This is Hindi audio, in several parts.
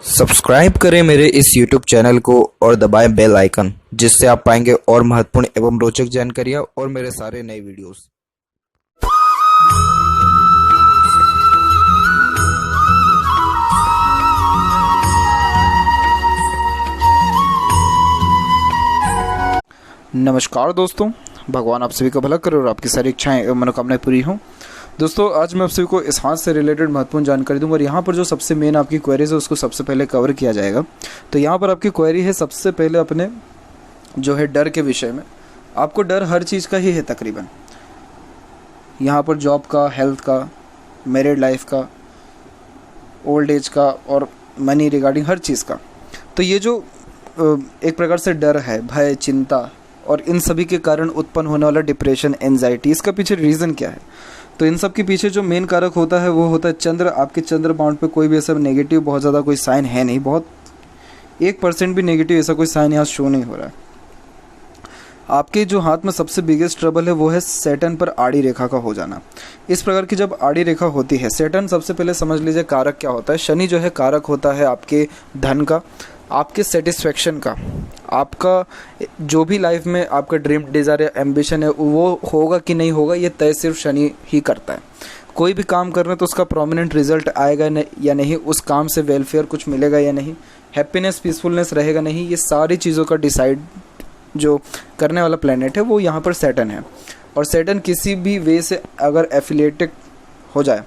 सब्सक्राइब करें मेरे इस YouTube चैनल को और दबाएं बेल आइकन, जिससे आप पाएंगे और महत्वपूर्ण एवं रोचक जानकारियाँ और मेरे सारे नए वीडियोस। नमस्कार दोस्तों, भगवान आप सभी का भला करे और आपकी सारी इच्छाएं एवं मनोकामनाएं पूरी हों। दोस्तों, आज मैं आप सभी को इस हाथ से रिलेटेड महत्वपूर्ण जानकारी दूंगा और यहाँ पर जो सबसे मेन आपकी क्वेरीज है उसको सबसे पहले कवर किया जाएगा। तो यहाँ पर आपकी क्वेरी है सबसे पहले अपने जो है डर के विषय में। आपको डर हर चीज़ का ही है तकरीबन, यहाँ पर जॉब का, हेल्थ का, मैरिड लाइफ का, ओल्ड एज का और मनी रिगार्डिंग हर चीज़ का। तो ये जो एक प्रकार से डर है, भय, चिंता और इन सभी के कारण उत्पन्न होने वाला डिप्रेशन, एंजाइटी, इसका पीछे रीज़न क्या है? तो इन सब के पीछे जो मेन कारक होता है वो होता है चंद्र। आपके चंद्र बाउंड पे कोई भी ऐसा नेगेटिव बहुत ज़्यादा कोई साइन है नहीं, बहुत 1% भी नेगेटिव ऐसा कोई साइन यहाँ शो नहीं हो रहा है। आपके जो हाथ में सबसे बिगेस्ट ट्रबल है वो है सैटर्न पर आड़ी रेखा का हो जाना। इस प्रकार की जब आड़ी रेखा होती है, सैटर्न सबसे पहले समझ लीजिए कारक क्या होता है। शनि जो है कारक होता है आपके धन का, आपके सेटिस्फेक्शन का, आपका जो भी लाइफ में आपका ड्रीम, डिज़ायर या एम्बिशन है वो होगा कि नहीं होगा, ये तय सिर्फ शनि ही करता है। कोई भी काम कर रहे हैं तो उसका प्रोमिनेंट रिजल्ट आएगा या नहीं, उस काम से वेलफेयर कुछ मिलेगा या नहीं, हैप्पीनेस, पीसफुलनेस रहेगा नहीं, ये सारी चीज़ों का डिसाइड जो करने वाला प्लेनेट है वो यहाँ पर सैटर्न है। और सैटर्न किसी भी वे से अगर एफिलिएटेड हो जाए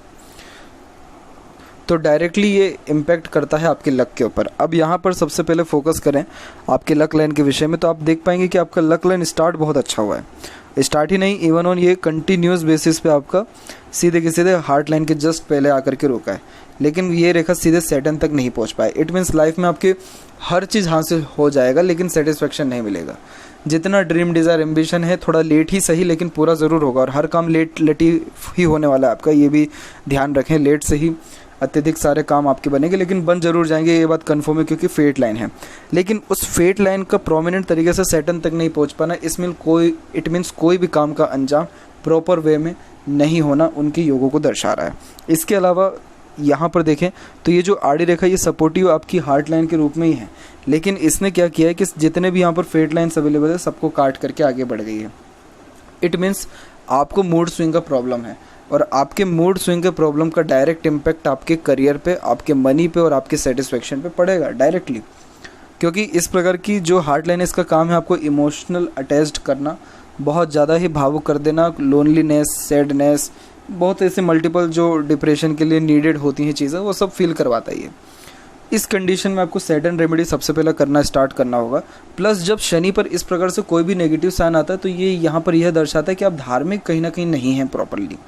तो डायरेक्टली ये इम्पैक्ट करता है आपके लक के ऊपर। अब यहाँ पर सबसे पहले फोकस करें आपके लक लाइन के विषय में, तो आप देख पाएंगे कि आपका लक लाइन स्टार्ट बहुत अच्छा हुआ है। स्टार्ट ही नहीं, इवन ऑन ये कंटिन्यूस बेसिस पे आपका सीधे के सीधे हार्ट लाइन के जस्ट पहले आकर के रुका है, लेकिन ये रेखा सीधे सैटर्न तक नहीं पहुँच पाए। इट मीन्स लाइफ में आपके हर चीज़ हासिल हो जाएगा लेकिन सेटिस्फेक्शन नहीं मिलेगा। जितना ड्रीम, डिज़ायर, एम्बिशन है थोड़ा लेट ही सही लेकिन पूरा ज़रूर होगा, और हर काम लेट ही होने वाला है आपका, ये भी ध्यान रखें। लेट से ही अत्यधिक सारे काम आपके बनेंगे लेकिन बन जरूर जाएंगे, ये बात कंफर्म है क्योंकि फेट लाइन है। लेकिन उस फेट लाइन का प्रोमिनेंट तरीके से सैटर्न तक नहीं पहुंच पाना, इट मीन्स कोई भी काम का अंजाम प्रॉपर वे में नहीं होना उनके योगों को दर्शा रहा है। इसके अलावा यहाँ पर देखें तो ये जो आड़ी रेखा ये सपोर्टिव आपकी हार्ट लाइन के रूप में ही है, लेकिन इसने क्या किया है कि जितने भी यहाँ पर फेट लाइन्स अवेलेबल है सबको काट करके आगे बढ़ गई है। इट मीन्स आपको मूड स्विंग का प्रॉब्लम है, और आपके मूड स्विंग के प्रॉब्लम का डायरेक्ट इम्पैक्ट आपके करियर पे, आपके मनी पे और आपके सेटिस्फेक्शन पे पड़ेगा डायरेक्टली। क्योंकि इस प्रकार की जो हार्ट लाइन, इसका काम है आपको इमोशनल अटैच्ड करना, बहुत ज़्यादा ही भावुक कर देना, लोनलीनेस, सैडनेस, बहुत ऐसे मल्टीपल जो डिप्रेशन के लिए नीडेड होती हैं चीज़ें, वो सब फील करवाता ही है। इस कंडीशन में आपको सैटर्न रेमेडी सबसे पहले स्टार्ट करना होगा। प्लस जब शनि पर इस प्रकार से कोई भी नेगेटिव साइन आता है तो ये यहाँ पर यह दर्शाता है कि आप धार्मिक कहीं ना कहीं नहीं हैं प्रॉपरली।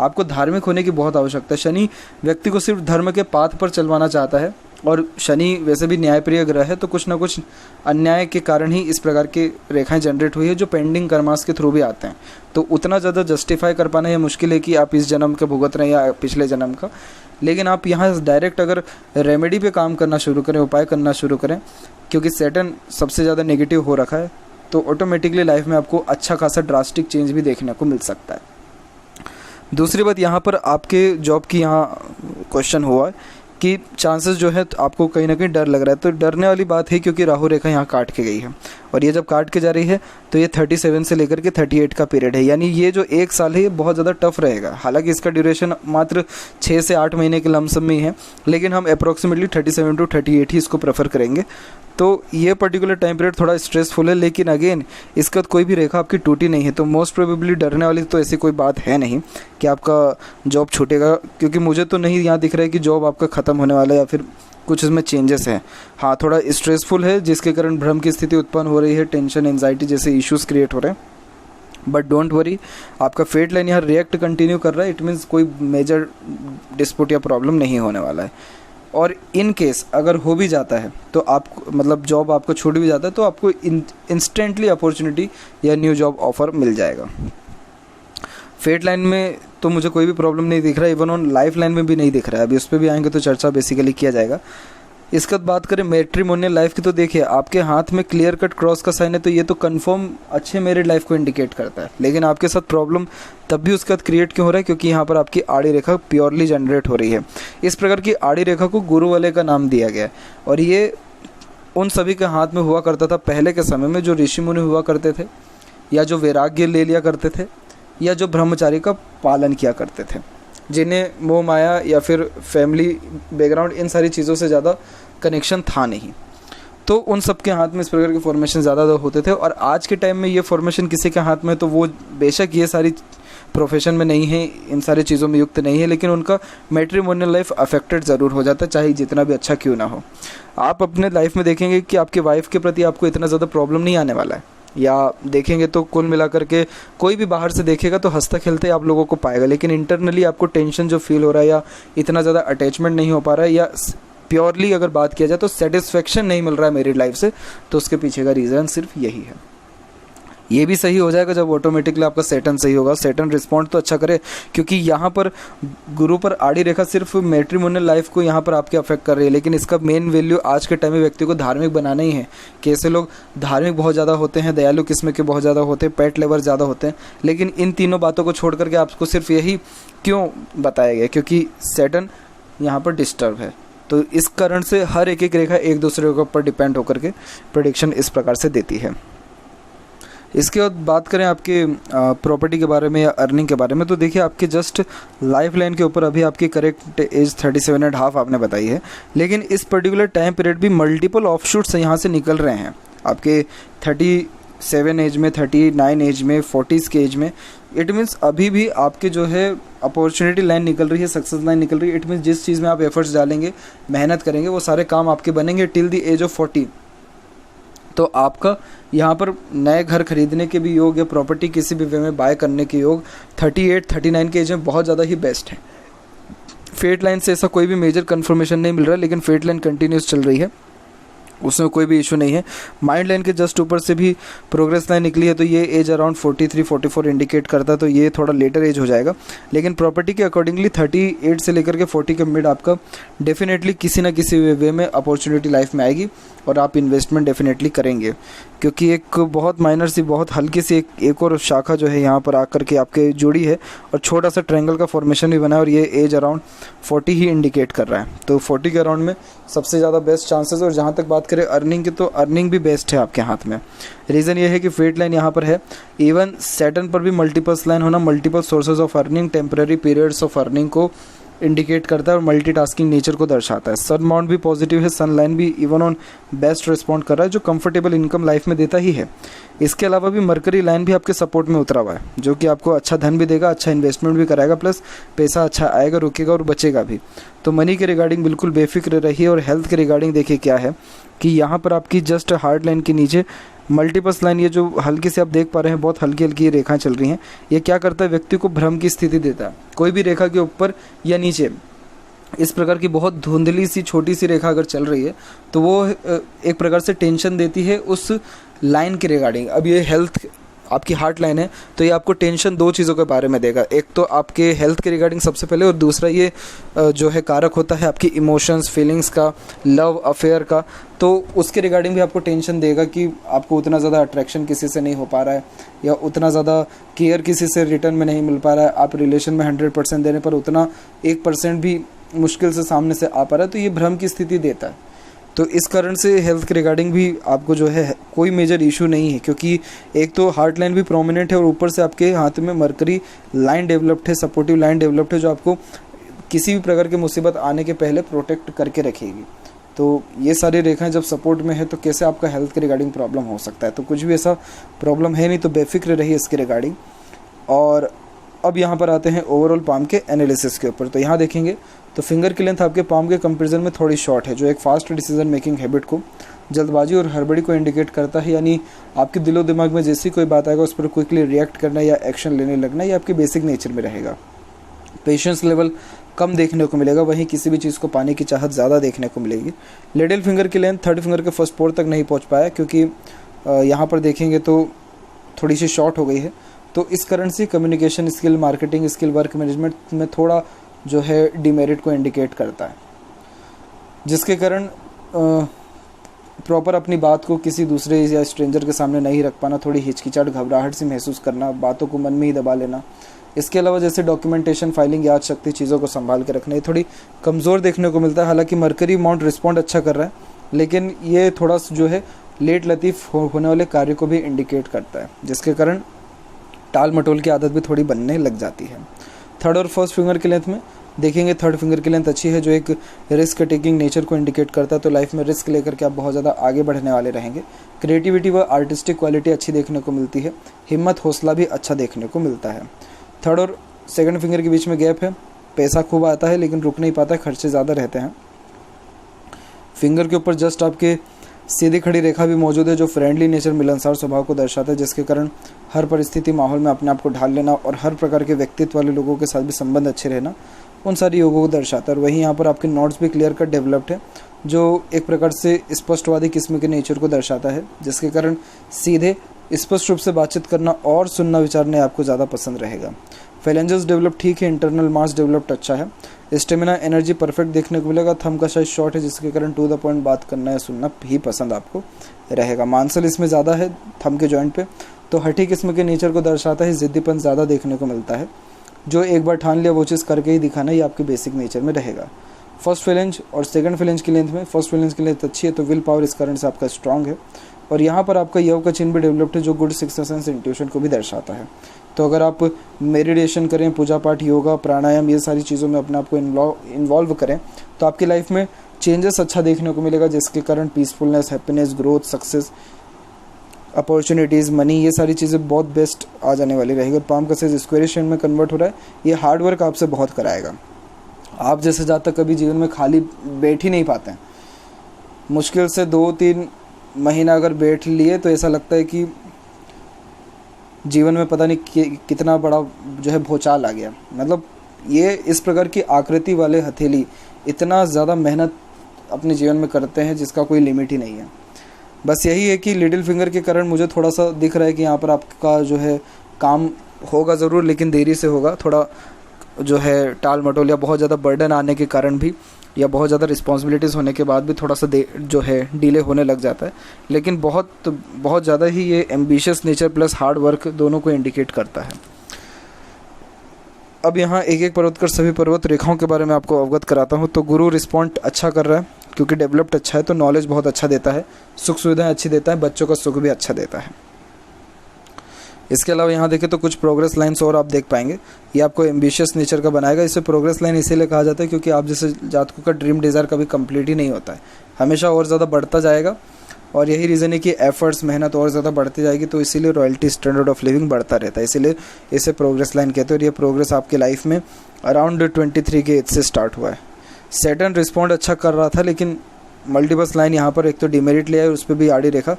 आपको धार्मिक होने की बहुत आवश्यकता है। शनि व्यक्ति को सिर्फ धर्म के पाथ पर चलवाना चाहता है, और शनि वैसे भी न्यायप्रिय ग्रह है, तो कुछ ना कुछ अन्याय के कारण ही इस प्रकार की रेखाएं जनरेट हुई है जो पेंडिंग कर्मास के थ्रू भी आते हैं। तो उतना ज़्यादा जस्टिफाई कर पाना यह मुश्किल है कि आप इस जन्म के भुगत रहे हैं या पिछले जन्म का। लेकिन आप यहाँ डायरेक्ट अगर रेमेडी पे काम करना शुरू करें, उपाय करना शुरू करें, क्योंकि सैटर्न सबसे ज़्यादा नेगेटिव हो रखा है, तो ऑटोमेटिकली लाइफ में आपको अच्छा खासा ड्रास्टिक चेंज भी देखने को मिल सकता है। दूसरी बात, यहाँ पर आपके जॉब की यहाँ क्वेश्चन हुआ है कि चांसेस जो है तो आपको कहीं ना कहीं डर लग रहा है। तो डरने वाली बात है क्योंकि राहु रेखा यहाँ काट के गई है, और ये जब काट के जा रही है तो ये 37 से लेकर के 38 का पीरियड है, यानी ये जो एक साल है ये बहुत ज़्यादा टफ रहेगा। हालांकि इसका ड्यूरेशन मात्र 6 से 8 महीने के लमसम में ही है, लेकिन हम अप्रॉक्सीमेटली 37 to 38 ही इसको प्रेफर करेंगे। तो ये पर्टिकुलर टाइम पीरियड थोड़ा स्ट्रेसफुल है, लेकिन अगेन इसका कोई भी रेखा आपकी टूटी नहीं है, तो मोस्ट प्रोबेबली डरने वाली तो ऐसी कोई बात है नहीं कि आपका जॉब छूटेगा। क्योंकि मुझे तो नहीं यहाँ दिख रहा है कि जॉब आपका ख़त्म होने वाला है या फिर कुछ इसमें चेंजेस हैं। हाँ, थोड़ा स्ट्रेसफुल है जिसके कारण भ्रम की स्थिति उत्पन्न हो रही है, टेंशन, एंजाइटी जैसे इश्यूज़ क्रिएट हो रहे हैं। बट डोंट वरी, आपका फेट लाइन यहाँ रिएक्ट कंटिन्यू कर रहा है। इट मीन्स कोई मेजर डिस्प्यूट या प्रॉब्लम नहीं होने वाला है। और इन केस अगर हो भी जाता है तो आप मतलब जॉब आपको छूट भी जाता है तो आपको इंस्टेंटली अपॉर्चुनिटी या न्यू जॉब ऑफर मिल जाएगा। फेट लाइन में तो मुझे कोई भी प्रॉब्लम नहीं दिख रहा है, इवन ऑन लाइफ लाइन में भी नहीं दिख रहा है। अभी उस पर भी आएंगे तो चर्चा बेसिकली किया जाएगा। इसके बाद बात करें मैट्रिमोनियल लाइफ की, तो देखिए आपके हाथ में क्लियर कट क्रॉस का साइन है, तो ये तो कंफर्म अच्छे मैरिड लाइफ को इंडिकेट करता है। लेकिन आपके साथ प्रॉब्लम तब भी उसके बाद क्रिएट क्यों हो रहा है, क्योंकि यहाँ पर आपकी आड़ी रेखा प्योरली जनरेट हो रही है। इस प्रकार की आड़ी रेखा को गुरु वाले का नाम दिया गया है, और ये उन सभी के हाथ में हुआ करता था पहले के समय में, जो ऋषि मुनि हुआ करते थे, या जो वैराग्य ले लिया करते थे, या जो ब्रह्मचारी का पालन किया करते थे, जिन्हें मोह माया या फिर फैमिली बैकग्राउंड इन सारी चीज़ों से ज़्यादा कनेक्शन था नहीं। तो उन सब के हाथ में इस प्रकार के फॉर्मेशन ज़्यादा होते थे। और आज के टाइम में ये फॉर्मेशन किसी के हाथ में, तो वो बेशक ये सारी प्रोफेशन में नहीं है, इन सारी चीज़ों में युक्त नहीं है, लेकिन उनका मैट्रिमोनियल लाइफ अफेक्टेड ज़रूर हो जाता है, चाहे जितना भी अच्छा क्यों ना हो। आप अपने लाइफ में देखेंगे कि आपकी वाइफ के प्रति आपको इतना ज़्यादा प्रॉब्लम नहीं आने वाला है, या देखेंगे तो कुल मिलाकर के कोई भी बाहर से देखेगा तो हंसता खेलते आप लोगों को पाएगा, लेकिन इंटरनली आपको टेंशन जो फील हो रहा है, या इतना ज़्यादा अटैचमेंट नहीं हो पा रहा है, या प्योरली अगर बात किया जाए तो सेटिस्फेक्शन नहीं मिल रहा है मेरी लाइफ से, तो उसके पीछे का रीज़न सिर्फ यही है। ये भी सही हो जाएगा जब ऑटोमेटिकली आपका सैटर्न सही होगा। सैटर्न रिस्पॉन्ड तो अच्छा करे, क्योंकि यहाँ पर गुरु पर आड़ी रेखा सिर्फ मैट्रिमोनियल लाइफ को यहाँ पर आपके अफेक्ट कर रही है, लेकिन इसका मेन वैल्यू आज के टाइम में व्यक्ति को धार्मिक बनाना ही है। कैसे लोग धार्मिक बहुत ज़्यादा होते हैं, दयालु किस्म के बहुत ज़्यादा होते हैं, पेट लेवर ज़्यादा होते हैं, लेकिन इन तीनों बातों को छोड़ करके आपको सिर्फ यही क्यों बताया गया, क्योंकि सैटर्न यहाँ पर डिस्टर्ब है। तो इस कारण से हर एक रेखा एक दूसरे के ऊपर डिपेंड होकर के प्रेडिक्शन इस प्रकार से देती है। इसके बाद बात करें आपके प्रॉपर्टी के बारे में या अर्निंग के बारे में, तो देखिए आपके जस्ट लाइफ लाइन के ऊपर अभी आपकी करेक्ट एज 37.5 आपने बताई है, लेकिन इस पर्टिकुलर टाइम पीरियड भी मल्टीपल ऑफशूट्स यहाँ से निकल रहे हैं आपके 37 एज में, 39 एज में, 40s के एज में। इट मीन्स अभी भी आपके जो है अपॉर्चुनिटी लाइन निकल रही है, सक्सेस लाइन निकल रही है। इट मीन्स जिस चीज़ में आप एफर्ट्स डालेंगे, मेहनत करेंगे, वो सारे काम आपके बनेंगे टिल द एज ऑफ 40। तो आपका यहाँ पर नए घर खरीदने के भी योग या प्रॉपर्टी किसी भी वे में बाय करने के योग 38-39 के एज में बहुत ज़्यादा ही बेस्ट है। फेट लाइन से ऐसा कोई भी मेजर कन्फर्मेशन नहीं मिल रहा है, लेकिन फेट लाइन कंटिन्यूस चल रही है, उसमें कोई भी इशू नहीं है। माइंड लाइन के जस्ट ऊपर से भी प्रोग्रेस लाइन निकली है, तो ये एज अराउंड 43-44 इंडिकेट करता है, तो ये थोड़ा लेटर एज हो जाएगा। लेकिन प्रॉपर्टी के अकॉर्डिंगली 38 से लेकर के 40 के मिड आपका डेफिनेटली किसी ना किसी वे में अपॉर्चुनिटी लाइफ में आएगी, और आप इन्वेस्टमेंट डेफिनेटली करेंगे, क्योंकि एक बहुत माइनर सी, बहुत हल्की सी एक और शाखा जो है यहाँ पर आकर के आपके जुड़ी है, और छोटा सा ट्रायंगल का फॉर्मेशन भी बना है, और ये एज अराउंड 40 ही इंडिकेट कर रहा है। तो 40 के अराउंड में सबसे ज़्यादा बेस्ट चांसेस। और जहाँ तक बात करें अर्निंग की, तो अर्निंग भी बेस्ट है आपके हाथ में। रीज़न ये है कि फेट लाइन यहाँ पर है, इवन सैटर्न पर भी मल्टीपल्स लाइन होना multiple sources of earning, temporary periods of earning को इंडिकेट करता है और मल्टीटास्किंग नेचर को दर्शाता है। सन माउंट भी पॉजिटिव है, सन लाइन भी इवन ऑन बेस्ट रिस्पॉन्ड कर रहा है, जो कंफर्टेबल इनकम लाइफ में देता ही है। इसके अलावा भी मरकरी लाइन भी आपके सपोर्ट में उतरा हुआ है, जो कि आपको अच्छा धन भी देगा, अच्छा इन्वेस्टमेंट भी कराएगा, प्लस पैसा अच्छा आएगा, रुकेगा और बचेगा भी। तो मनी के रिगार्डिंग बिल्कुल बेफिक्र रहिए। और हेल्थ के रिगार्डिंग देखिए क्या है कि यहाँ पर आपकी जस्ट हार्ड लाइन के नीचे मल्टीपल्स लाइन, ये जो हल्की से आप देख पा रहे हैं, बहुत हल्की हल्की रेखाएं चल रही हैं। ये क्या करता है, व्यक्ति को भ्रम की स्थिति देता है। कोई भी रेखा के ऊपर या नीचे इस प्रकार की बहुत धुंधली सी छोटी सी रेखा अगर चल रही है, तो वो एक प्रकार से टेंशन देती है उस लाइन के रिगार्डिंग। अब ये हेल्थ आपकी हार्ट लाइन है, तो ये आपको टेंशन दो चीज़ों के बारे में देगा। एक तो आपके हेल्थ के रिगार्डिंग सबसे पहले, और दूसरा ये जो है कारक होता है आपकी इमोशंस, फीलिंग्स का, लव अफेयर का। तो उसके रिगार्डिंग भी आपको टेंशन देगा कि आपको उतना ज़्यादा अट्रैक्शन किसी से नहीं हो पा रहा है, या उतना ज़्यादा केयर किसी से रिटर्न में नहीं मिल पा रहा है। आप रिलेशन में 100% देने पर उतना 1% भी मुश्किल से सामने से आ पा रहा है, तो ये भ्रम की स्थिति देता है। तो इस कारण से हेल्थ के रिगार्डिंग भी आपको जो है कोई मेजर इशू नहीं है, क्योंकि एक तो हार्ट लाइन भी प्रोमिनेंट है, और ऊपर से आपके हाथ में मरकरी लाइन डेवलप्ड है, सपोर्टिव लाइन डेवलप्ड है, जो आपको किसी भी प्रकार की मुसीबत आने के पहले प्रोटेक्ट करके रखेगी। तो ये सारी रेखाएं जब सपोर्ट में है, तो कैसे आपका हेल्थ के रिगार्डिंग प्रॉब्लम हो सकता है। तो कुछ भी ऐसा प्रॉब्लम है नहीं, तो बेफिक्र रहिए इसके रिगार्डिंग। और अब यहाँ पर आते हैं ओवरऑल पाम के एनालिसिस के ऊपर। तो यहाँ देखेंगे तो फिंगर की लेंथ आपके पाम के कंपैरिजन में थोड़ी शॉर्ट है, जो एक फास्ट डिसीजन मेकिंग हैबिट को, जल्दबाजी और हड़बड़ी को इंडिकेट करता है। यानी आपके दिलो दिमाग में जैसी कोई बात आएगा उस पर क्विकली रिएक्ट करना या एक्शन लेने लगना, ये आपके बेसिक नेचर में रहेगा। पेशेंस लेवल कम देखने को मिलेगा, वहीं किसी भी चीज़ को पाने की चाहत ज़्यादा देखने को मिलेगी। लिटिल फिंगर की लेंथ थर्ड फिंगर के फर्स्ट पोर तक नहीं पहुँच पाया, क्योंकि यहाँ पर देखेंगे तो थोड़ी सी शॉर्ट हो गई है। तो इस कारण से communication skill, marketing skill, work management में थोड़ा जो है डिमेरिट को इंडिकेट करता है, जिसके कारण प्रॉपर अपनी बात को किसी दूसरे या स्ट्रेंजर के सामने नहीं रख पाना, थोड़ी हिचकिचाहट घबराहट सी महसूस करना, बातों को मन में ही दबा लेना। इसके अलावा जैसे डॉक्यूमेंटेशन, फाइलिंग, याद शक्ति, चीज़ों को संभाल के रखना, ये थोड़ी कमज़ोर देखने को मिलता है। हालांकि मरकरी माउंट रिस्पॉन्ड अच्छा कर रहा है, लेकिन ये थोड़ा जो है लेट लतीफ़ होने वाले कार्य को भी इंडिकेट करता है, जिसके कारण टाल मटोल की आदत भी थोड़ी बनने लग जाती है। थर्ड और फर्स्ट फिंगर की लेंथ में देखेंगे, थर्ड फिंगर की लेंथ अच्छी है, जो एक रिस्क टेकिंग नेचर को इंडिकेट करता है। तो लाइफ में रिस्क लेकर के आप बहुत ज़्यादा आगे बढ़ने वाले रहेंगे। क्रिएटिविटी व आर्टिस्टिक क्वालिटी अच्छी देखने को मिलती है। हिम्मत, हौसला भी अच्छा देखने को मिलता है। थर्ड और सेकंड फिंगर के बीच में गैप है। पैसा खूब आता है लेकिन रुक नहीं पाता है, खर्चे ज़्यादा रहते हैं। फिंगर के ऊपर जस्ट आपके सीधी खड़ी रेखा भी मौजूद है, जो फ्रेंडली नेचर, मिलनसार स्वभाव को दर्शाता है, जिसके कारण हर परिस्थिति, माहौल में अपने आप को ढाल लेना और हर प्रकार के व्यक्तित्व वाले लोगों के साथ भी संबंध अच्छे रहना, उन सारी योगों को दर्शाता है। और वहीं यहाँ पर आपके नोट्स भी क्लियर कट डेवलप्ड है, जो एक प्रकार से स्पष्टवादी किस्म के नेचर को दर्शाता है, जिसके कारण सीधे स्पष्ट रूप से बातचीत करना और सुनना विचारना आपको ज़्यादा पसंद रहेगा। फेलेंजेस डेवलप ठीक है, इंटरनल मास डेवलप्ड अच्छा है। स्टेमिना, एनर्जी परफेक्ट देखने को मिलेगा। थंब का साइज शॉर्ट है, जिसके कारण टू द पॉइंट बात करना या सुनना ही पसंद आपको रहेगा। मांसल इसमें ज़्यादा है थंब के जॉइंट पे, तो हठी किस्म के नेचर को दर्शाता है। जिद्दीपन ज़्यादा देखने को मिलता है, जो एक बार ठान लिया वो चीज़ करके ही दिखाना, ये आपके बेसिक नेचर में रहेगा। फर्स्ट फेलेंज और सेकंड फेलेंज की लेंथ में, फर्स्ट फेलेंज की लेंथ अच्छी है, तो विल पावर इस कारण से आपका स्ट्रांग है। और यहाँ पर आपका यव का चिन्ह भी डेवलप्ड है, जो गुड सिक्स्थ सेंस इंट्यूशन को भी दर्शाता है। तो अगर आप मेडिटेशन करें, पूजा पाठ, योगा, प्राणायाम, ये सारी चीज़ों में अपने आप को इन्वॉल्व करें, तो आपकी लाइफ में चेंजेस अच्छा देखने को मिलेगा, जिसके कारण peacefulness, happiness, growth, success, opportunities, money, ये सारी चीज़ें बहुत बेस्ट आ जाने वाली रहेगी। और पाम का साइज स्क्वायरिश शेप में कन्वर्ट हो रहा है, ये हार्ड वर्क आपसे बहुत कराएगा। आप जैसे ज़्यादा कभी जीवन में खाली बैठ ही नहीं पाते हैं, मुश्किल से 2-3 महीना अगर बैठ लिए तो ऐसा लगता है कि जीवन में पता नहीं कितना बड़ा जो है भूचाल आ गया। मतलब ये इस प्रकार की आकृति वाले हथेली इतना ज़्यादा मेहनत अपने जीवन में करते हैं, जिसका कोई लिमिट ही नहीं है। बस यही है कि लिटिल फिंगर के कारण मुझे थोड़ा सा दिख रहा है कि यहाँ पर आपका जो है काम होगा ज़रूर, लेकिन देरी से होगा। थोड़ा जो है टाल मटोल या बहुत ज़्यादा बर्डन आने के कारण भी, या बहुत ज़्यादा रिस्पॉन्सिबिलिटीज़ होने के बाद भी थोड़ा सा जो है डिले होने लग जाता है। लेकिन बहुत ज़्यादा ही ये ambitious nature plus hard work दोनों को इंडिकेट करता है। अब यहाँ एक एक पर्वत कर सभी पर्वत रेखाओं के बारे में आपको अवगत कराता हूँ। तो गुरु रिस्पॉन्ड अच्छा कर रहा है, क्योंकि डेवलप्ड अच्छा है, तो नॉलेज बहुत अच्छा देता है, सुख सुविधाएं अच्छी देता है, बच्चों का सुख भी अच्छा देता है। इसके अलावा यहाँ देखें तो कुछ प्रोग्रेस लाइन्स और आप देख पाएंगे, ये आपको एम्बिशियस नेचर का बनाएगा। इसे प्रोग्रेस लाइन इसीलिए कहा जाता है क्योंकि आप जैसे जातकों का ड्रीम डिज़ायर कभी कंप्लीट ही नहीं होता है, हमेशा और ज़्यादा बढ़ता जाएगा। और यही रीज़न है कि एफर्ट्स, मेहनत और ज़्यादा बढ़ती जाएगी, तो इसीलिए रॉयल्टी, स्टैंडर्ड ऑफ लिविंग बढ़ता रहता है, इसीलिए इसे प्रोग्रेस लाइन कहते हैं। और ये प्रोग्रेस आपकी लाइफ में अराउंड 23 के एज से स्टार्ट हुआ है। सैटर्न रिस्पॉन्ड अच्छा कर रहा था, लेकिन मल्टीपस लाइन यहाँ पर एक तो डिमेरिट ले आई, उस पर भी आड़ी रेखा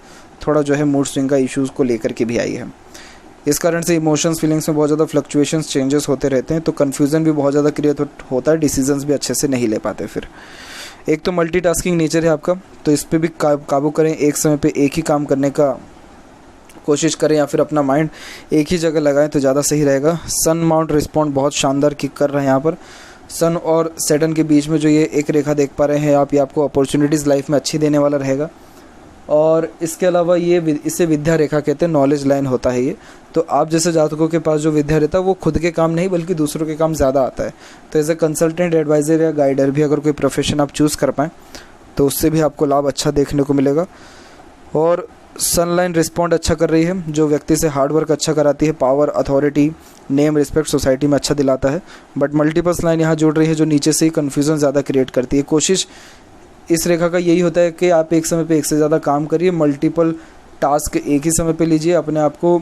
थोड़ा जो है मूड स्विंग का इश्यूज़ को लेकर के भी आई है। इस कारण से इमोशंस, फीलिंग्स में बहुत ज़्यादा फ्लक्चुएशंस, चेंजेस होते रहते हैं, तो कन्फ्यूज़न भी बहुत ज़्यादा क्रिएट होता है, डिसीजंस भी अच्छे से नहीं ले पाते। फिर एक तो मल्टीटास्किंग नेचर है आपका, तो इस पर भी काबू करें, एक समय पे एक ही काम करने का कोशिश करें, या फिर अपना माइंड एक ही जगह लगाएं तो ज़्यादा सही रहेगा। सन माउंट रिस्पॉन्ड बहुत शानदार किक कर रहे हैं यहाँ पर। सन और सैटर्न के बीच में जो ये एक रेखा देख पा रहे हैं आप, ये आपको अपॉर्चुनिटीज़ लाइफ में अच्छी देने वाला रहेगा। और इसके अलावा इसे विद्या रेखा कहते हैं, नॉलेज लाइन होता है ये। तो आप जैसे जातकों के पास जो विद्या रहता है वो खुद के काम नहीं बल्कि दूसरों के काम ज़्यादा आता है, तो एज ए कंसल्टेंट, एडवाइज़र या गाइडर भी अगर कोई प्रोफेशन आप चूज़ कर पाएँ तो उससे भी आपको लाभ अच्छा देखने को मिलेगा। और सनलाइन रिस्पॉन्ड अच्छा कर रही है, जो व्यक्ति से हार्ड वर्क अच्छा कराती है, power, authority, name, respect society में अच्छा दिलाता है। बट मल्टीपस लाइन यहाँ जुड़ रही है, जो नीचे से ही कन्फ्यूज़न ज़्यादा क्रिएट करती है। कोशिश इस रेखा का यही होता है कि आप एक समय पे एक से ज़्यादा काम करिए, मल्टीपल टास्क एक ही समय पे लीजिए, अपने आप को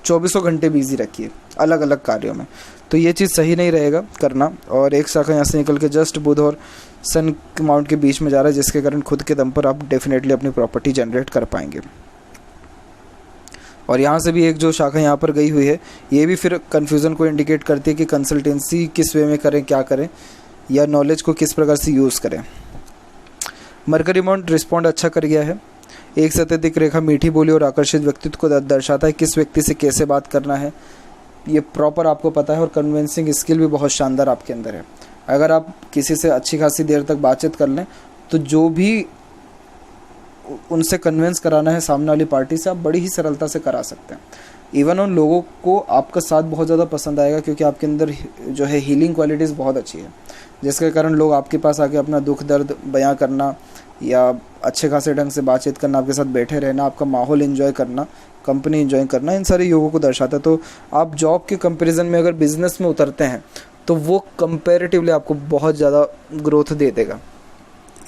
24 घंटे बिजी रखिए अलग अलग कार्यों में, तो ये चीज़ सही नहीं रहेगा करना। और एक शाखा यहाँ से निकल के जस्ट बुध और सन माउंट के बीच में जा रहा है, जिसके कारण खुद के दम पर आप डेफिनेटली अपनी प्रॉपर्टी जनरेट कर पाएंगे। और यहाँ से भी एक जो शाखा यहाँ पर गई हुई है, ये भी फिर कन्फ्यूज़न को इंडिकेट करती है कि कंसल्टेंसी किस वे में करें, क्या करें, या नॉलेज को किस प्रकार से यूज़ करें। मरकरी माउंट रिस्पॉन्ड अच्छा कर गया है। एक से अत्यधिक रेखा मीठी बोली और आकर्षित व्यक्तित्व को दर्शाता है, किस व्यक्ति से कैसे बात करना है ये प्रॉपर आपको पता है, और कन्विंसिंग स्किल भी बहुत शानदार आपके अंदर है। अगर आप किसी से अच्छी खासी देर तक बातचीत कर लें तो जो भी उनसे कन्विंस कराना है सामने वाली पार्टी से, आप बड़ी ही सरलता से करा सकते हैं। इवन उन लोगों को आपका साथ बहुत ज़्यादा पसंद आएगा, क्योंकि आपके अंदर जो है हीलिंग क्वालिटीज़ बहुत अच्छी है, जिसके कारण लोग आपके पास आके अपना दुख दर्द बयां करना या अच्छे खासे ढंग से बातचीत करना, आपके साथ बैठे रहना, आपका माहौल एंजॉय करना, कंपनी एंजॉय करना, इन सारे योगों को दर्शाता है। तो आप जॉब के कंपैरिजन में अगर बिजनेस में उतरते हैं तो वो कंपैरेटिवली आपको बहुत ज़्यादा ग्रोथ दे देगा,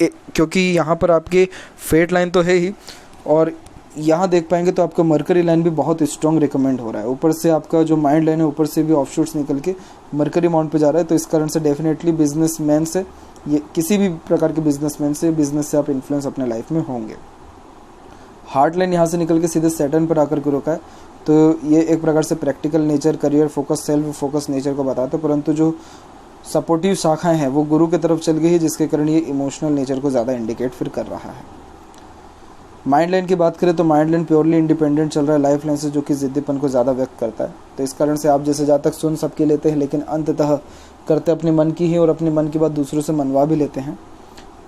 क्योंकि यहाँ पर आपकी फेट लाइन तो है ही, और यहाँ देख पाएंगे तो आपका मरकरी लाइन भी बहुत स्ट्रॉन्ग रिकमेंड हो रहा है। ऊपर से आपका जो माइंड लाइन है, ऊपर से भी ऑफशूट्स निकल के मरकरी माउंट पे जा रहा है। तो इस कारण से डेफिनेटली बिजनेसमैन से, ये किसी भी प्रकार के बिजनेसमैन से, बिजनेस से आप इन्फ्लुएंस अपने लाइफ में होंगे। हार्ट लाइन यहाँ से निकल के सीधे सैटर्न पर आकर के रुका है, तो ये एक प्रकार से practical nature, career focus, self focus nature को बताता है। परंतु जो सपोर्टिव शाखाएं हैं वो गुरु की तरफ चल गई है, जिसके कारण ये इमोशनल नेचर को ज़्यादा इंडिकेट फिर कर रहा है। माइंड लाइन की बात करें तो माइंड लाइन प्योरली इंडिपेंडेंट चल रहा है लाइफ लाइन से, जो कि जिद्दीपन को ज़्यादा व्यक्त करता है। तो इस कारण से आप जैसे ज़्यादा तक सुन सबके लेते हैं, लेकिन अंततः करते अपने मन की ही, और अपने मन की बात दूसरों से मनवा भी लेते हैं।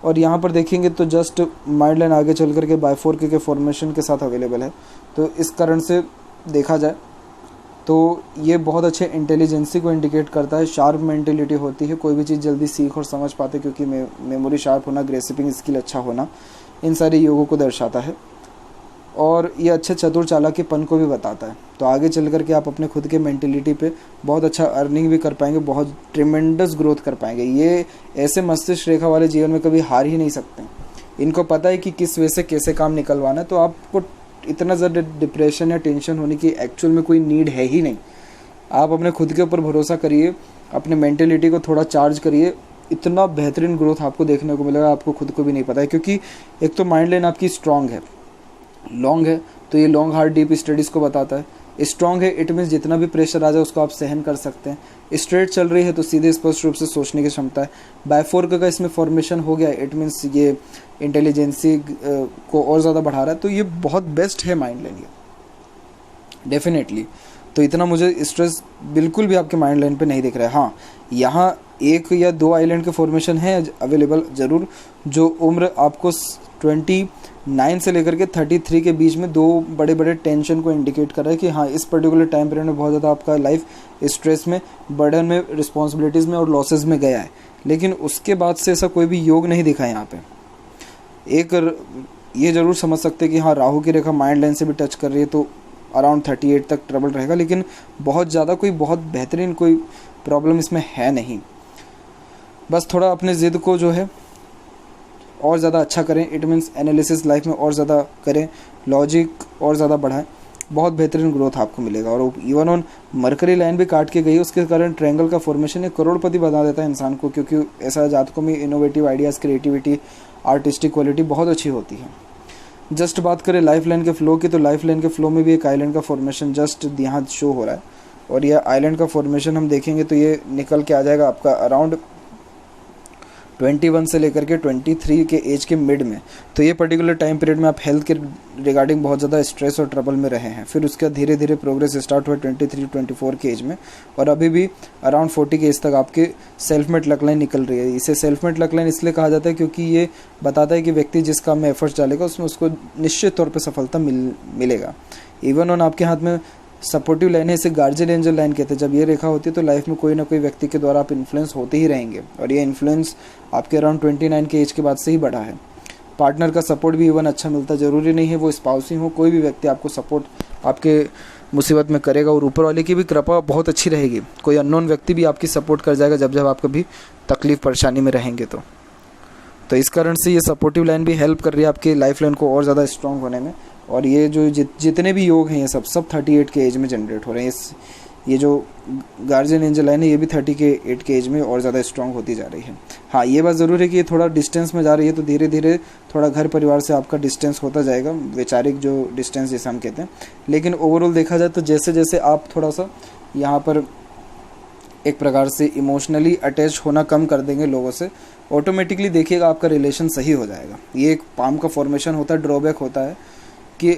और यहाँ पर देखेंगे तो जस्ट माइंड लाइन आगे चल करके बाय 4 के फॉर्मेशन के साथ अवेलेबल है। तो इस कारण से देखा जाए तो ये बहुत अच्छे इंटेलिजेंसी को इंडिकेट करता है, शार्प मेंटेलिटी होती है, कोई भी चीज़ जल्दी सीख और समझ पाते, क्योंकि मेमोरी शार्प होना, ग्रेसिपिंग स्किल अच्छा होना, इन सारे योगों को दर्शाता है। और ये अच्छे चतुर चालाकीपन को भी बताता है। तो आगे चल कर के आप अपने खुद के मेंटेलिटी पे बहुत अच्छा अर्निंग भी कर पाएंगे, बहुत ट्रिमेंडस ग्रोथ कर पाएंगे। ये ऐसे मस्तिष्क रेखा वाले जीवन में कभी हार ही नहीं सकते। इनको पता है कि किस वे से कैसे काम निकलवाना है। तो आपको इतना ज़्यादा डिप्रेशन या टेंशन होने की एक्चुअल में कोई नीड है ही नहीं। आप अपने खुद के ऊपर भरोसा करिए, अपने मेंटेलिटी को थोड़ा चार्ज करिए, इतना बेहतरीन ग्रोथ आपको देखने को मिलेगा, आपको खुद को भी नहीं पता है। क्योंकि एक तो माइंड लाइन आपकी स्ट्रांग है, लॉन्ग है, तो ये लॉन्ग हार्ड डीप स्टडीज़ को बताता है। स्ट्रांग है इट मीन्स जितना भी प्रेशर आ जाए उसको आप सहन कर सकते हैं। स्ट्रेट चल रही है तो सीधे स्पष्ट रूप से सोचने की क्षमता है। बाय 4 का इसमें फॉर्मेशन हो गया, इट मीन्स ये इंटेलिजेंसी को और ज़्यादा बढ़ा रहा है। तो ये बहुत बेस्ट है माइंड लाइन, ये डेफिनेटली। तो इतना मुझे स्ट्रेस बिल्कुल भी आपके माइंड लाइन पे नहीं दिख रहा है। हाँ, यहाँ 1 या 2 आइलैंड के फॉर्मेशन है अवेलेबल ज़रूर, जो उम्र आपको 29 से लेकर के 33 के बीच में 2 बड़े बड़े टेंशन को इंडिकेट कर रहा है कि हाँ, इस पर्टिकुलर टाइम पीरियड में बहुत ज़्यादा आपका लाइफ स्ट्रेस में, बर्डन में, रिस्पॉन्सिबिलिटीज़ में और लॉसेज में गया है। लेकिन उसके बाद से ऐसा कोई भी योग नहीं दिखा है यहाँ पे। एक ये ज़रूर समझ सकते हैं कि हाँ, राहु की रेखा माइंड लाइन से भी टच कर रही है, तो अराउंड 38 तक ट्रबल रहेगा, लेकिन बहुत ज़्यादा कोई बहुत बेहतरीन कोई प्रॉब्लम इसमें है नहीं। बस थोड़ा अपने ज़िद को जो है और ज़्यादा अच्छा करें, इट मीन्स एनालिसिस लाइफ में और ज़्यादा करें, लॉजिक और ज़्यादा बढ़ाएं, बहुत बेहतरीन ग्रोथ आपको मिलेगा। और इवन ऑन मरकरी लाइन भी काट के गई, उसके कारण ट्रायंगल का फॉर्मेशन एक करोड़पति बना देता है इंसान को, क्योंकि ऐसा जातकों में innovative ideas, creativity, artistic quality बहुत अच्छी होती है। जस्ट बात करें लाइफ लाइन के फ्लो की, तो लाइफ लाइन के फ्लो में भी एक आइलैंड का फॉर्मेशन जस्ट यहाँ शो हो रहा है। और यह आइलैंड का फॉर्मेशन हम देखेंगे तो ये निकल के आ जाएगा आपका अराउंड 21 से लेकर के 23 के एज के मिड में। तो ये पर्टिकुलर टाइम पीरियड में आप हेल्थ के रिगार्डिंग बहुत ज़्यादा स्ट्रेस और ट्रबल में रहे हैं। फिर उसका धीरे धीरे प्रोग्रेस स्टार्ट हुआ 23-24 के एज में, और अभी भी अराउंड 40 के एज तक आपके सेल्फ मेड लक लाइन निकल रही है। इसे सेल्फ मेड लक लाइन इसलिए कहा जाता है क्योंकि ये बताता है कि व्यक्ति जिस काम में एफर्ट्स डालेगा उसमें उसको निश्चित तौर पर सफलता मिलेगा। इवन ऑन आपके हाथ में सपोर्टिव लाइन है, इसे गार्जियन एंजल लाइन कहते हैं। जब ये रेखा होती है तो लाइफ में कोई ना कोई व्यक्ति के द्वारा आप इन्फ्लुएंस होते ही रहेंगे, और ये इन्फ्लुएंस आपके अराउंड 29 के एज के बाद से ही बढ़ा है। पार्टनर का सपोर्ट भी इवन अच्छा मिलता है, ज़रूरी नहीं है वो स्पाउस ही हो, कोई भी व्यक्ति आपको सपोर्ट आपके मुसीबत में करेगा। और ऊपर वाले की भी कृपा बहुत अच्छी रहेगी, कोई अननोन व्यक्ति भी आपकी सपोर्ट कर जाएगा जब जब आप कभी तकलीफ परेशानी में रहेंगे। तो इस कारण से ये सपोर्टिव लाइन भी हेल्प कर रही है आपकी लाइफ लाइन को और ज़्यादा स्ट्रॉन्ग होने में। और ये जो जितने भी योग हैं ये सब 38 के एज में जनरेट हो रहे हैं। ये जो गार्जियन एंजल लाइन है ये भी 38 के एज में और ज़्यादा स्ट्रॉन्ग होती जा रही है। हाँ, ये बात ज़रूर है कि ये थोड़ा डिस्टेंस में जा रही है, तो धीरे धीरे थोड़ा घर परिवार से आपका डिस्टेंस होता जाएगा, वैचारिक जो डिस्टेंस जैसे हम कहते हैं। लेकिन ओवरऑल देखा जाए तो जैसे जैसे आप थोड़ा सा यहाँ पर एक प्रकार से इमोशनली अटैच होना कम कर देंगे लोगों से, ऑटोमेटिकली देखिएगा आपका रिलेशन सही हो जाएगा। ये एक पाम का फॉर्मेशन होता है, ड्रॉबैक होता है कि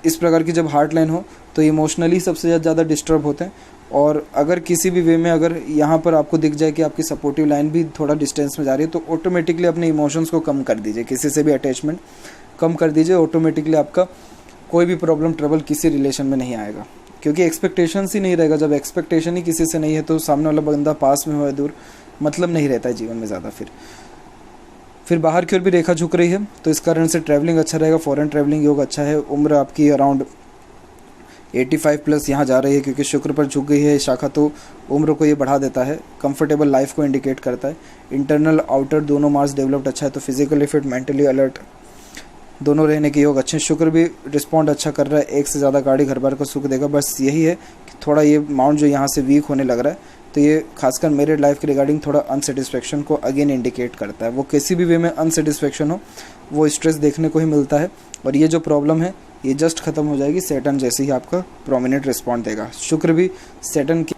इस प्रकार की जब हार्ट लाइन हो तो इमोशनली सबसे ज़्यादा डिस्टर्ब होते हैं, और अगर किसी भी वे में अगर यहाँ पर आपको दिख जाए कि आपकी सपोर्टिव लाइन भी थोड़ा डिस्टेंस में जा रही है, तो ऑटोमेटिकली अपने इमोशंस को कम कर दीजिए, किसी से भी अटैचमेंट कम कर दीजिए। ऑटोमेटिकली आपका कोई भी प्रॉब्लम ट्रबल किसी रिलेशन में नहीं आएगा, क्योंकि एक्सपेक्टेशंस ही नहीं रहेगा। जब एक्सपेक्टेशन ही किसी से नहीं है तो सामने वाला बंदा पास में हो या दूर, मतलब नहीं रहता है जीवन में ज़्यादा। फिर बाहर की ओर भी रेखा झुक रही है, तो इस कारण से ट्रैवलिंग अच्छा रहेगा, फॉरेन ट्रैवलिंग योग अच्छा है। उम्र आपकी अराउंड 85 प्लस यहाँ जा रही है, क्योंकि शुक्र पर झुक गई है शाखा, तो उम्र को ये बढ़ा देता है, कंफर्टेबल लाइफ को इंडिकेट करता है। इंटरनल आउटर दोनों मार्क्स डेवलप्ड अच्छा है, तो फिजिकली फिट, मेंटली अलर्ट दोनों रहने के योग अच्छे हैं। शुक्र भी रिस्पॉन्ड अच्छा कर रहा है, एक से ज़्यादा गाड़ी घर बार को सुख देगा। बस यही है कि थोड़ा ये माउंट जो यहाँ से वीक होने लग रहा है, तो ये खासकर मेरिड लाइफ के रिगार्डिंग थोड़ा अनसेटिस्फेक्शन को अगेन इंडिकेट करता है। वो किसी भी वे में अनसेटिस्फेक्शन हो, वो स्ट्रेस देखने को ही मिलता है, और ये जो प्रॉब्लम है ये जस्ट खत्म हो जाएगी सैटर्न जैसे ही आपका प्रोमिनेंट रिस्पॉन्ड देगा। शुक्र भी सैटर्न की,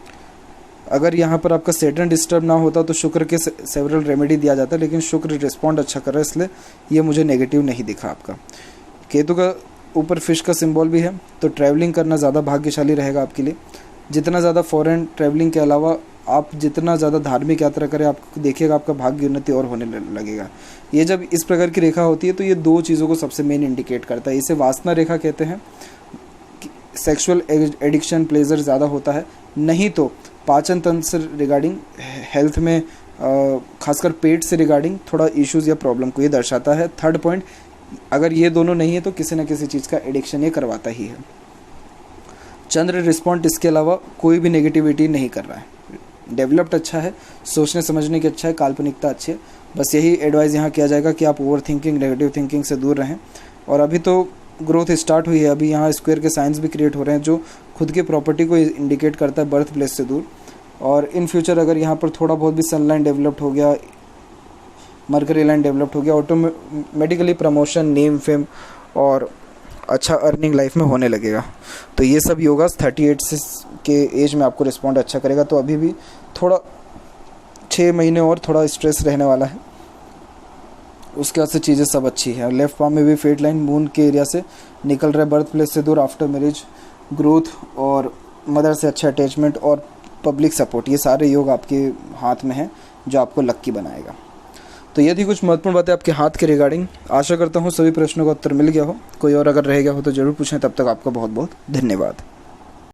अगर यहाँ पर आपका सैटर्न डिस्टर्ब ना होता तो शुक्र के सेवरल रेमेडी दिया जाता, लेकिन शुक्र रिस्पॉन्ड अच्छा कर रहा है, इसलिए ये मुझे नेगेटिव नहीं दिखा आपका। केतु का ऊपर फिश का सिंबल भी है, तो ट्रैवलिंग करना ज़्यादा भाग्यशाली रहेगा आपके लिए। जितना ज़्यादा फॉरेन ट्रैवलिंग के अलावा आप जितना ज़्यादा धार्मिक यात्रा करें, आप देखिएगा आपका भाग्य उन्नति और होने लगेगा। ये जब इस प्रकार की रेखा होती है तो ये दो चीज़ों को सबसे मेन इंडिकेट करता है। इसे वासना रेखा कहते हैं। सेक्सुअल एडिक्शन, प्लेजर ज़्यादा होता है, नहीं तो पाचन तंत्र से रिगार्डिंग, हेल्थ में खासकर पेट से रिगार्डिंग थोड़ा इश्यूज़ या प्रॉब्लम को ये दर्शाता है। थर्ड पॉइंट, अगर ये दोनों नहीं है तो किसी न किसी चीज़ का एडिक्शन ये करवाता ही है। चंद्र रिस्पॉन्ड इसके अलावा कोई भी नेगेटिविटी नहीं कर रहा है, डेवलप्ड अच्छा है, सोचने समझने की अच्छा है, काल्पनिकता अच्छी है। बस यही एडवाइस यहाँ किया जाएगा कि आप ओवर थिंकिंग, नेगेटिव थिंकिंग से दूर रहें। और अभी तो ग्रोथ स्टार्ट हुई है, अभी यहाँ स्क्वायर के साइंस भी क्रिएट हो रहे हैं जो खुद की प्रॉपर्टी को इंडिकेट करता है बर्थ प्लेस से दूर। और इन फ्यूचर अगर यहाँ पर थोड़ा बहुत भी सनलाइन डेवलप्ड हो गया, मरकरी लाइन डेवलप्ड हो गया, ऑटोमेटिकली प्रमोशन, नेम, फेम और अच्छा अर्निंग लाइफ में होने लगेगा। तो ये सब योगास 38 से के एज में आपको रिस्पॉन्ड अच्छा करेगा। तो अभी भी थोड़ा 6 महीने और थोड़ा स्ट्रेस रहने वाला है, उसके बाद से चीज़ें सब अच्छी हैं। लेफ्ट पाम में भी फेट लाइन मून के एरिया से निकल रहा है, बर्थ प्लेस से दूर, आफ्टर मैरिज ग्रोथ और मदर से अच्छा अटैचमेंट और पब्लिक सपोर्ट, ये सारे योग आपके हाथ में हैं जो आपको लक्की बनाएगा। तो ये थी कुछ महत्वपूर्ण बातें आपके हाथ के रिगार्डिंग। आशा करता हूँ सभी प्रश्नों का उत्तर मिल गया हो। कोई और अगर रह गया हो तो ज़रूर पूछें। तब तक आपका बहुत बहुत धन्यवाद।